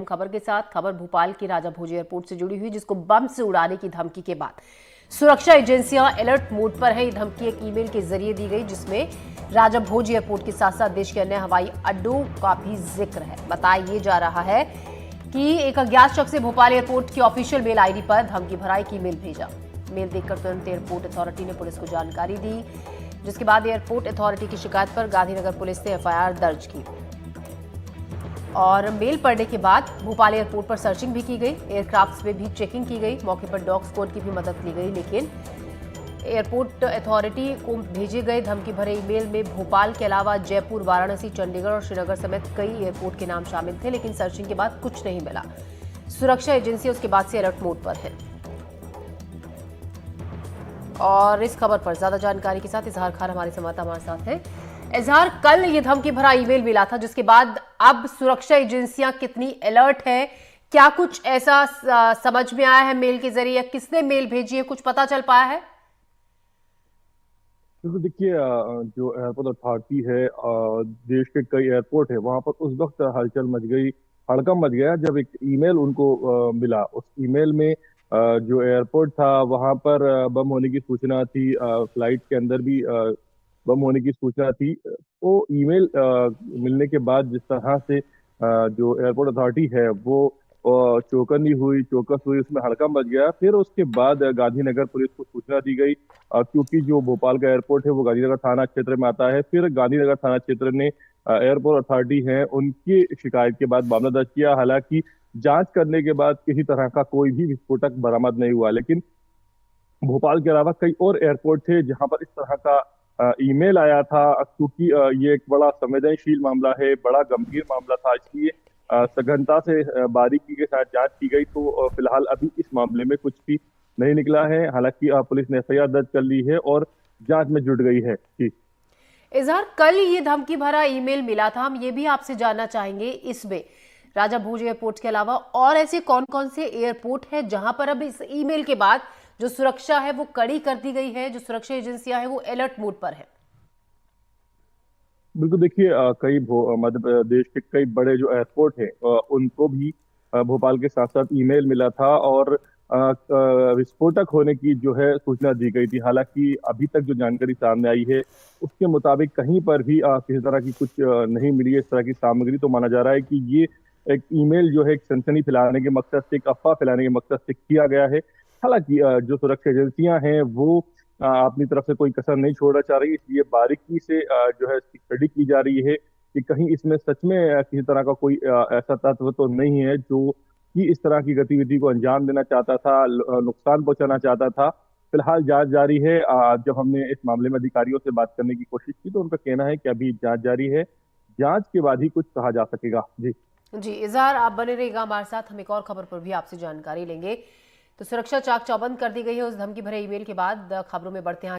खबर के साथ खबर भोपाल की राजा भोज एयरपोर्ट से जुड़ी हुई, जिसको बम से उड़ाने की धमकी के बाद सुरक्षा एजेंसियां अलर्ट मोड पर है। ये धमकी एक ईमेल के जरिए दी गई, जिसमें राजा भोज एयरपोर्ट के साथ साथ देश के अन्य हवाई अड्डों का भी जिक्र है। बताया जा रहा है कि एक अज्ञात शख्स ने भोपाल एयरपोर्ट की ऑफिशियल मेल आईडी पर धमकी भरा एक ईमेल भेजा। मेल देखकर तुरंत एयरपोर्ट अथॉरिटी ने पुलिस को जानकारी दी, जिसके बाद एयरपोर्ट अथॉरिटी की शिकायत पर गांधीनगर पुलिस ने एफआईआर दर्ज की और मेल पढ़ने के बाद भोपाल एयरपोर्ट पर सर्चिंग भी की गई। एयरक्राफ्ट में भी चेकिंग की गई। मौके पर डॉग स्क्वाड की भी मदद ली गई, लेकिन एयरपोर्ट अथॉरिटी को भेजे गए धमकी भरे ईमेल में भोपाल के अलावा जयपुर, वाराणसी, चंडीगढ़ और श्रीनगर समेत कई एयरपोर्ट के नाम शामिल थे, लेकिन सर्चिंग के बाद कुछ नहीं मिला। सुरक्षा एजेंसी उसके बाद से अलर्ट मोड पर है। और इस खबर पर ज्यादा जानकारी के साथ इजहार खान हमारे संवाददाता हमारे साथ हैं। इजहार, कल ये धमकी भरा ईमेल मिला था, जिसके बाद अब सुरक्षा एजेंसियां कितनी अलर्ट है? क्या कुछ ऐसा समझ में आया है मेल के जरिए? किसने मेल भेजी है, कुछ पता चल पाया है? तो देखिए, जो एयरपोर्ट अथॉरिटी है, देश के कई एयरपोर्ट है, वहां पर उस वक्त हलचल मच गई, हड़कंप मच गया जब एक ईमेल उनको मिला। उस ईमेल में जो एयरपोर्ट था वहां पर बम होने की सूचना थी। फ्लाइट के अंदर भी बम होने की सूचना थी। वो ईमेल मिलने के बाद जिस तरह से जो एयरपोर्ट अथॉरिटी है वो चौकस हुई, उसमें हड़कंप मच गया। फिर उसके बाद गांधीनगर पुलिस को सूचना दी गई, क्योंकि जो भोपाल का एयरपोर्ट है वो गांधीनगर थाना क्षेत्र में आता है। फिर गांधीनगर थाना क्षेत्र ने एयरपोर्ट अथॉरिटी है उनकी शिकायत के बाद मामला दर्ज किया। हालांकि जांच करने के बाद किसी तरह का कोई भी विस्फोटक बरामद नहीं हुआ, लेकिन भोपाल के अलावा कई और एयरपोर्ट थे जहां पर इस तरह का ईमेल आया था। क्योंकि ये एक बड़ा संवेदनशील मामला है, बड़ा गंभीर मामला था, इसलिए सघनता से बारीकी के साथ जांच की गई। तो फिलहाल अभी इस मामले में कुछ भी नहीं निकला है। हालांकि पुलिस ने एफआईआर दर्ज कर ली है और जांच में जुट गई है। जी इजहार, कल ये धमकी भरा ईमेल मिला था, हम ये भी आपसे जानना चाहेंगे इसमें राजा भोज एयरपोर्ट के अलावा और ऐसे कौन कौन से एयरपोर्ट है जहां पर अब इस ईमेल के बाद जो सुरक्षा है वो कड़ी कर दी गई है, जो सुरक्षा एजेंसियां है वो अलर्ट मोड पर है? बिल्कुल, देखिए, कई मध्य प्रदेश के कई बड़े जो एयरपोर्ट हैं उनको भी भोपाल के साथ साथ ईमेल मिला था और विस्फोटक होने की जो है सूचना दी गई थी। हालांकि अभी तक जो जानकारी सामने आई है उसके मुताबिक कहीं पर भी किसी तरह की कुछ नहीं मिली है इस तरह की सामग्री। तो माना जा रहा है कि ये एक ईमेल जो है एक सनसनी फैलाने के मकसद से, एक अफवाह फैलाने के मकसद से किया गया है। हालांकि जो सुरक्षा एजेंसियां हैं वो अपनी तरफ से कोई कसर नहीं छोड़ना चाह रही, इसलिए बारीकी से जो है इसकी स्टडी की जा रही है कि कहीं इसमें सच में किसी तरह का कोई ऐसा तत्व तो नहीं है जो कि इस तरह की गतिविधि को अंजाम देना चाहता था, नुकसान पहुंचाना चाहता था। फिलहाल जांच जारी है। जब हमने इस मामले में अधिकारियों से बात करने की कोशिश की तो उनका कहना है कि अभी जांच जारी है, जांच के बाद ही कुछ कहा जा सकेगा। जी जी इजहार, आप बने रहिएगा हमारे साथ, हम एक और खबर पर भी आपसे जानकारी लेंगे। तो सुरक्षा चाक चौबंद कर दी गई है उस धमकी भरे ईमेल के बाद। खबरों में बढ़ते हैं।